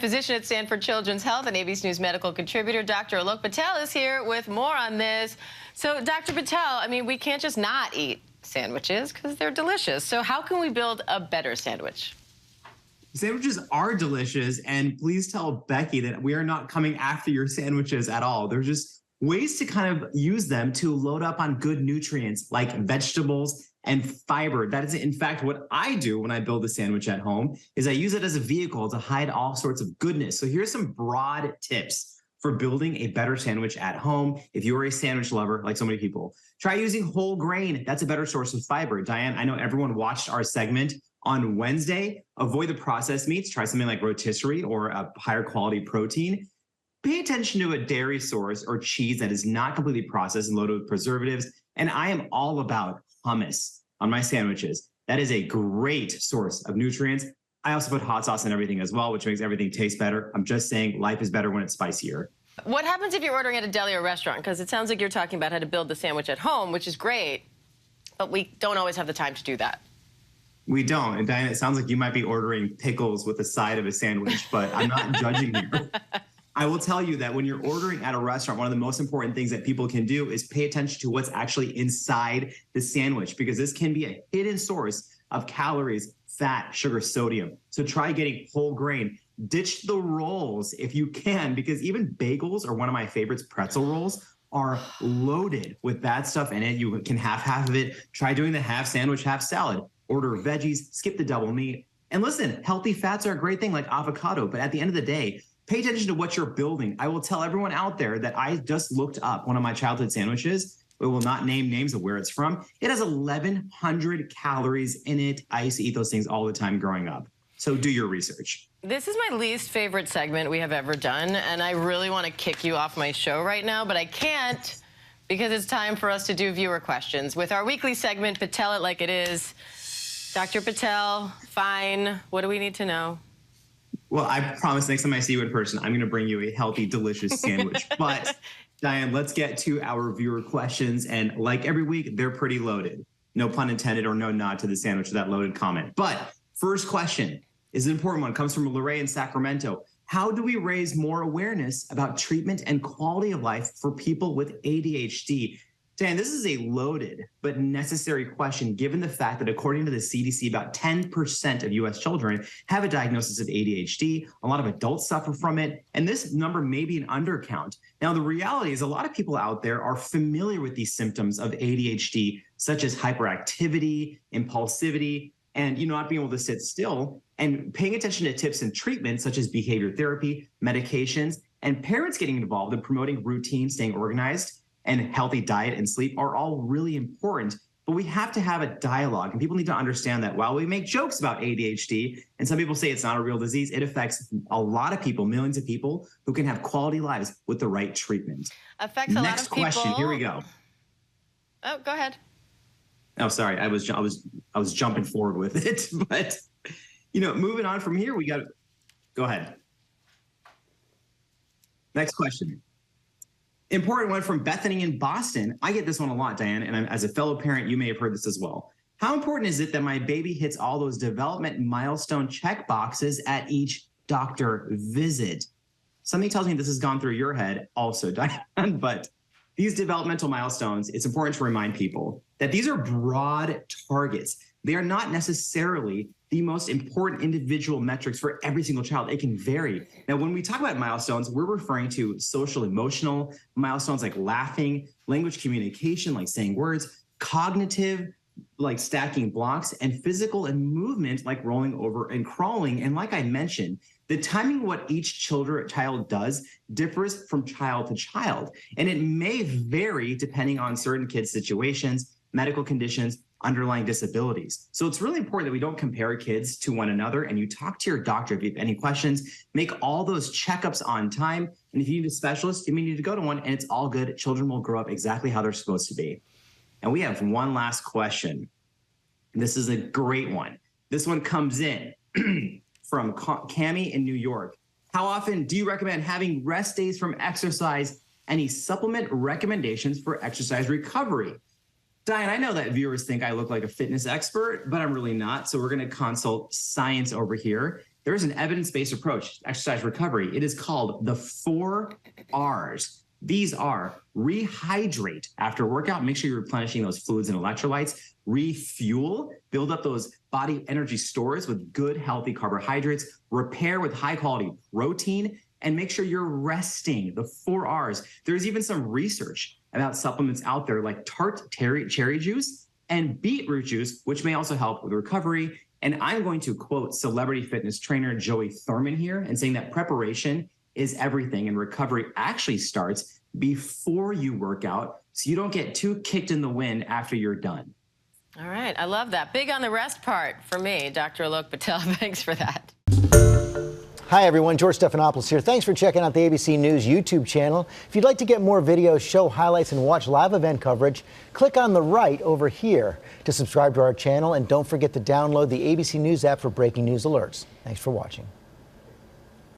Physician at Stanford Children's Health and ABC News medical contributor, Dr. Alok Patel, is here with more on this. So, Dr. Patel, I mean, we can't just not eat sandwiches because they're delicious. So how can we build a better sandwich? Sandwiches are delicious, and please tell Becky that we are not coming after your sandwiches at all. They're just ways to kind of use them to load up on good nutrients like vegetables and fiber. That is, in fact, what I do when I build a sandwich at home is I use it as a vehicle to hide all sorts of goodness. So here's some broad tips for building a better sandwich at home. If you're a sandwich lover, like so many people, try using whole grain. That's a better source of fiber. Diane, I know everyone watched our segment on Wednesday. Avoid the processed meats. Try something like rotisserie or a higher quality protein. Pay attention to a dairy source or cheese that is not completely processed and loaded with preservatives. And I am all about hummus on my sandwiches. That is a great source of nutrients. I also put hot sauce in everything as well, which makes everything taste better. I'm just saying life is better when it's spicier. What happens if you're ordering at a deli or restaurant? Because it sounds like you're talking about how to build the sandwich at home, which is great, but we don't always have the time to do that. We don't. And Diana, it sounds like you might be ordering pickles with a side of a sandwich, but I'm not judging here. I will tell you that when you're ordering at a restaurant, one of the most important things that people can do is pay attention to what's actually inside the sandwich, because this can be a hidden source of calories, fat, sugar, sodium. So try getting whole grain. Ditch the rolls if you can, because even bagels are one of my favorites. Pretzel rolls are loaded with bad stuff in it. You can have half of it. Try doing the half sandwich, half salad. Order veggies, skip the double meat. And listen, healthy fats are a great thing like avocado, but at the end of the day, pay attention to what you're building. I will tell everyone out there that I just looked up one of my childhood sandwiches. We will not name names of where it's from. It has 1,100 calories in it. I used to eat those things all the time growing up. So do your research. This is my least favorite segment we have ever done, and I really want to kick you off my show right now, but I can't because it's time for us to do viewer questions with our weekly segment, Patel It Like It Is. Dr. Patel, fine. What do we need to know? Well, I promise next time I see you in person, I'm going to bring you a healthy, delicious sandwich. But, Diane, let's get to our viewer questions. And like every week, they're pretty loaded. No pun intended or no nod to the sandwich or that loaded comment. But first question is an important one. It comes from Lorraine in Sacramento. How do we raise more awareness about treatment and quality of life for people with ADHD? Dan, this is a loaded but necessary question, given the fact that according to the CDC, about 10% of U.S. children have a diagnosis of ADHD. A lot of adults suffer from it, and this number may be an undercount. Now, the reality is a lot of people out there are familiar with these symptoms of ADHD, such as hyperactivity, impulsivity, and not being able to sit still, and paying attention to tips and treatments such as behavior therapy, medications, and parents getting involved in promoting routine, staying organized, and healthy diet and sleep are all really important, but we have to have a dialogue, and people need to understand that while we make jokes about ADHD, and some people say it's not a real disease, it affects a lot of people, millions of people who can have quality lives with the right treatment. Affects a lot of people. Next question, here we go. Oh, go ahead. Oh, sorry, I was jumping forward with it, but moving on from here, we got to go ahead. Next question. Important one from Bethany in Boston. I get this one a lot, Diane, and as a fellow parent, you may have heard this as well. How important is it that my baby hits all those development milestone check boxes at each doctor visit? Something tells me this has gone through your head also, Diane, but these developmental milestones, it's important to remind people that these are broad targets. They are not necessarily the most important individual metrics for every single child. It can vary. Now, when we talk about milestones, we're referring to social emotional milestones like laughing, language communication, like saying words, cognitive, like stacking blocks, and physical and movement, like rolling over and crawling. And like I mentioned, the timing of what each child does differs from child to child. And it may vary depending on certain kids' situations, medical conditions, underlying disabilities. So it's really important that we don't compare kids to one another, and you talk to your doctor if you have any questions. Make all those checkups on time. And if you need a specialist, you may need to go to one, and it's all good. Children will grow up exactly how they're supposed to be. And we have one last question. This is a great one. This one comes in from Cami in New York. How often do you recommend having rest days from exercise? Any supplement recommendations for exercise recovery? Diane, I know that viewers think I look like a fitness expert, but I'm really not. So we're going to consult science over here. there is an evidence-based approach to exercise recovery. It is called the 4 R's. These are rehydrate after workout. Make sure you're replenishing those fluids and electrolytes. Refuel, build up those body energy stores with good, healthy carbohydrates. Repair with high-quality protein. And make sure you're resting, the 4 R's. There's even some research about supplements out there like tart cherry juice and beetroot juice, which may also help with recovery. And I'm going to quote celebrity fitness trainer Joey Thurman here and saying that preparation is everything, and recovery actually starts before you work out so you don't get too kicked in the wind after you're done. All right, I love that. Big on the rest part for me, Dr. Alok Patel. Thanks for that. Hi, everyone. George Stephanopoulos here. Thanks for checking out the ABC News YouTube channel. If you'd like to get more videos, show highlights, and watch live event coverage, click on the right over here to subscribe to our channel. And don't forget to download the ABC News app for breaking news alerts. Thanks for watching.